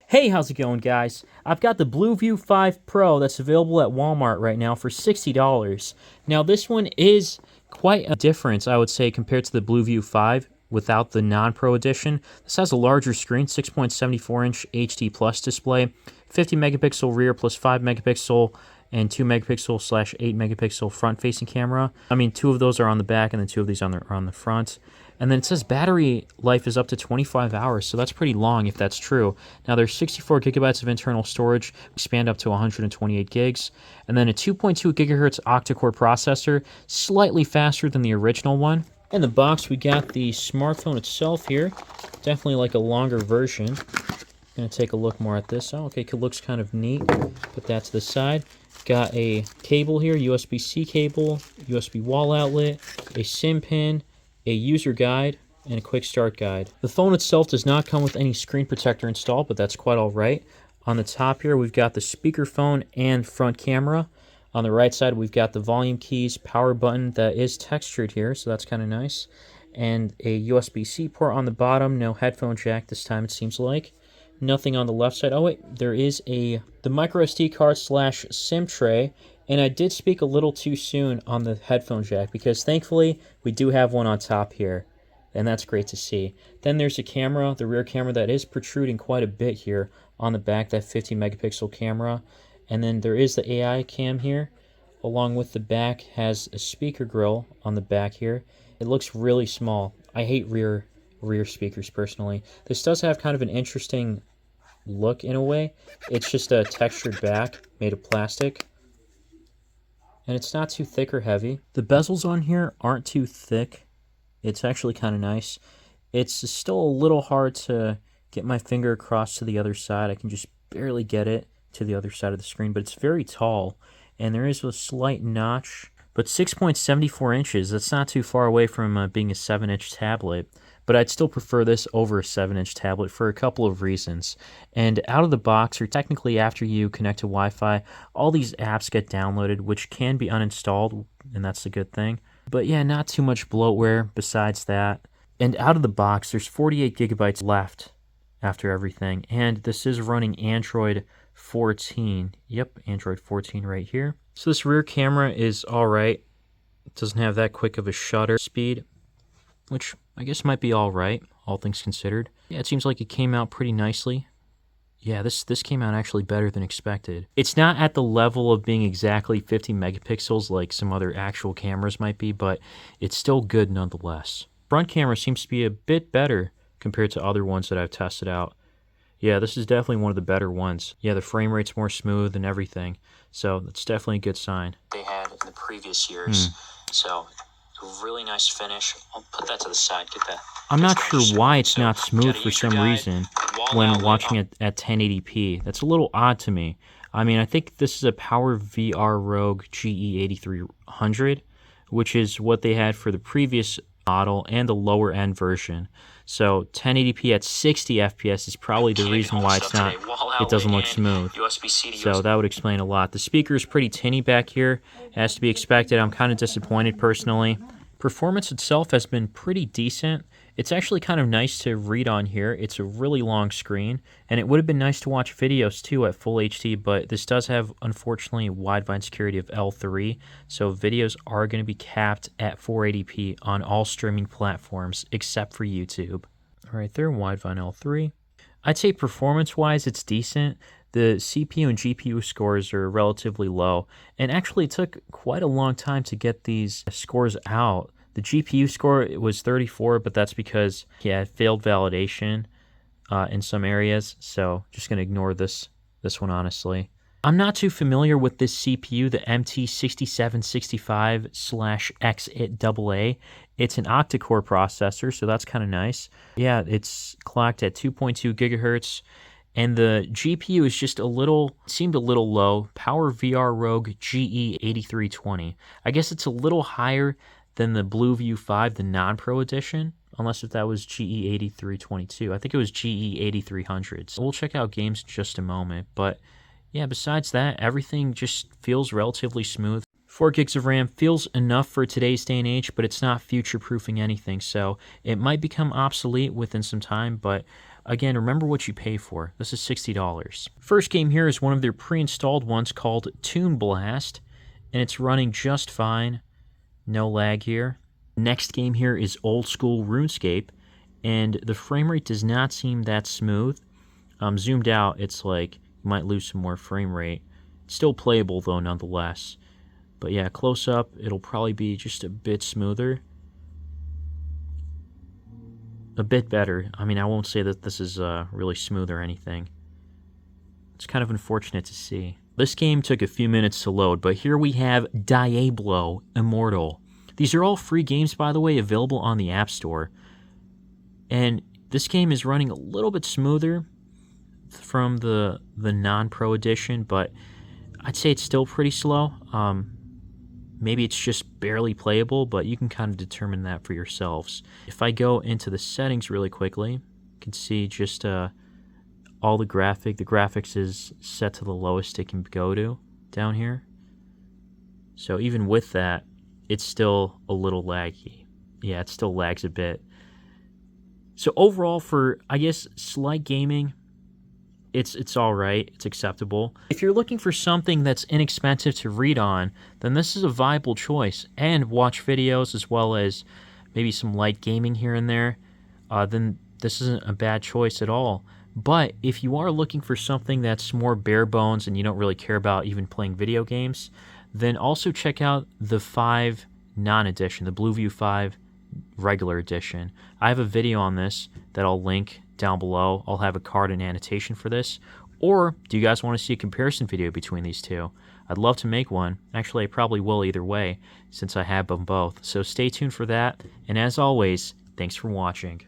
Hey, how's it going, guys? I've got the Blueview 5 Pro that's available at Walmart right now for $60. Now, this one is quite a difference, I would say, compared to the Blueview 5 without the non-Pro edition. This has a larger screen, 6.74-inch HD Plus display, 50 megapixel rear plus 5 megapixel and 2 megapixel slash 8 megapixel front-facing camera. I mean, two of those are on the back and then two of these are on the front. And then it says battery life is up to 25 hours, so that's pretty long if that's true. Now there's 64 gigabytes of internal storage, expand up to 128 gigs, and then a 2.2 gigahertz octa-core processor, slightly faster than the original one. In the box, we got the smartphone itself here, definitely like a longer version. Gonna take a look more at this. Oh, okay, it looks kind of neat. Put that to the side. Got a cable here, USB-C cable, USB wall outlet, a SIM pin, a user guide, and a quick start guide. The phone itself does not come with any screen protector installed, but that's quite all right. On the top here, we've got the speakerphone and front camera. On the right side, we've got the volume keys, power button that is textured here, so that's kind of nice. And a USB-C port on the bottom, no headphone jack this time it seems like. Nothing on the left side. Oh wait, there is the micro SD card slash SIM tray, and I did speak a little too soon on the headphone jack because thankfully we do have one on top here, and that's great to see. Then there's a camera, the rear camera that is protruding quite a bit here on the back, that 50 megapixel camera. And then there is the AI cam here, along with the back has a speaker grill on the back here. It looks really small. I hate rear speakers personally. This does have kind of an interesting look in a way. It's just a textured back made of plastic, and it's not too thick or heavy. The bezels on here aren't too thick. It's actually kind of nice. It's still a little hard to get my finger across to the other side. I can just barely get it to the other side of the screen, but it's very tall, and there is a slight notch. But 6.74 inches, that's not too far away from being a 7-inch tablet. But I'd still prefer this over a 7-inch tablet for a couple of reasons. And out of the box, or technically after you connect to Wi-Fi, all these apps get downloaded, which can be uninstalled, and that's a good thing. But yeah, not too much bloatware besides that. And out of the box, there's 48 gigabytes left after everything. And this is running Android 14. Yep, Android 14 right here. So this rear camera is alright. It doesn't have that quick of a shutter speed, which I guess might be alright, all things considered. Yeah, it seems like it came out pretty nicely. Yeah, this came out actually better than expected. It's not at the level of being exactly 50 megapixels like some other actual cameras might be, but it's still good nonetheless. Front camera seems to be a bit better compared to other ones that I've tested out. Yeah, this is definitely one of the better ones. Yeah, the frame rate's more smooth and everything, so that's definitely a good sign. They had in the previous years, so a really nice finish. I'll put that to the side, get that. I'm not sure why it's not smooth for some reason when watching it at 1080p. That's a little odd to me. I mean, I think this is a Power VR Rogue GE8300, which is what they had for the previous model and the lower end version. So 1080p at 60 FPS is probably the reason why it doesn't look smooth. So that would explain a lot. The speaker is pretty tinny back here, as to be expected. I'm kind of disappointed personally. Performance itself has been pretty decent. It's actually kind of nice to read on here. It's a really long screen, and it would have been nice to watch videos too at full HD, but this does have, unfortunately, wideband security of L3, so videos are going to be capped at 480p on all streaming platforms except for YouTube. All right there, wideband L3. I'd say performance-wise, it's decent. The CPU and GPU scores are relatively low, and actually it took quite a long time to get these scores out. The GPU score was 34, but that's because it failed validation in some areas, so just going to ignore this one, honestly. I'm not too familiar with this CPU, the MT6765/XAA. It's an octa-core processor, so that's kind of nice. Yeah, it's clocked at 2.2 gigahertz. And the GPU is just seemed a little low. Power VR Rogue GE8320. I guess it's a little higher than the Blueview 5, the non-Pro edition, unless if that was GE8322. I think it was GE8300. So we'll check out games in just a moment. But yeah, besides that, everything just feels relatively smooth. 4 gigs of RAM feels enough for today's day and age, but it's not future-proofing anything. So it might become obsolete within some time, but Again, remember what you pay for. This is $60. First game here is one of their pre-installed ones called Toon Blast, and it's running just fine. No lag here. Next game here is Old School RuneScape, and the frame rate does not seem that smooth. Zoomed out, it's like you might lose some more frame rate. It's still playable though, nonetheless. But yeah, close up, it'll probably be just a bit smoother. A bit better. I mean, I won't say that this is really smooth or anything. It's kind of unfortunate to see. This game took a few minutes to load, but here we have Diablo Immortal. These are all free games, by the way, available on the App Store. And this game is running a little bit smoother from the non-pro edition, but I'd say it's still pretty slow. Maybe it's just barely playable, but you can kind of determine that for yourselves. If I go into the settings really quickly, you can see just all the graphics is set to the lowest it can go to down here. So even with that, it's still a little laggy. Yeah, it still lags a bit. So overall, for, I guess, slight gaming, it's all right. It's acceptable. If you're looking for something that's inexpensive to read on, then this is a viable choice. And watch videos as well as maybe some light gaming here and there, then this isn't a bad choice at all. But if you are looking for something that's more bare bones and you don't really care about even playing video games, then also check out the 5 non-edition, the Blueview 5 regular edition. I have a video on this that I'll link down below. I'll have a card and annotation for this. Or do you guys want to see a comparison video between these two? I'd love to make one. Actually, I probably will either way since I have them both. So stay tuned for that. And as always, thanks for watching.